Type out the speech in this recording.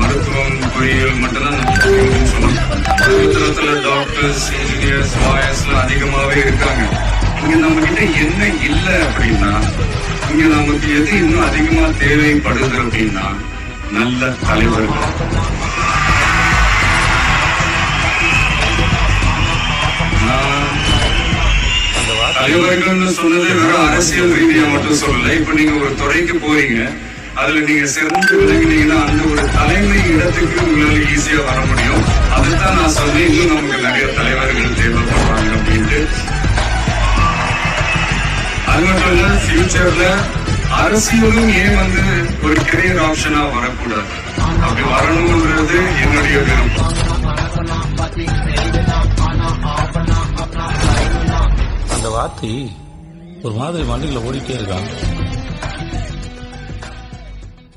மருத்துவம் பொறியியல் மட்டும்தான் மருத்துவத்துல டாக்டர்ஸ், இன்ஜினியர்ஸ், லாயர்ஸ்லாம் அதிகமாவே இருக்காங்க. இங்க நம்ம கிட்ட என்ன இல்லை அப்படின்னா, இங்க நமக்கு எது இன்னும் அதிகமா தேவைப்படுது அப்படின்னா நல்ல தலைவர்கள். தலைவர்கள்னு சொன்னது வெறும் அரசியல் ரீதியா மட்டும் சொல்லல. இப்ப நீங்க ஒரு துறைக்கு போறீங்க, அதுல நீங்க சிறந்து விளங்கினீங்கன்னா அந்த ஒரு தலைமை இடத்துக்கு உங்களால ஈஸியா வர முடியும். அதுதான் நான் சொன்னேன், இன்னும் நமக்கு நிறைய தலைவர்கள் தேவைப்படுறாங்க அப்படின்ட்டு. அது மட்டும் இல்ல, ஃபியூச்சர்ல அரசியலும் ஏன் ஒரு கெரியர் ஆப்ஷனா வரக்கூடாது, அப்படி வரணும்ன்றது என்னுடைய விருப்பம். அந்த வார்த்தை ஒரு மாதிரி மண்ணில் ஓடிட்டே இருக்காங்க.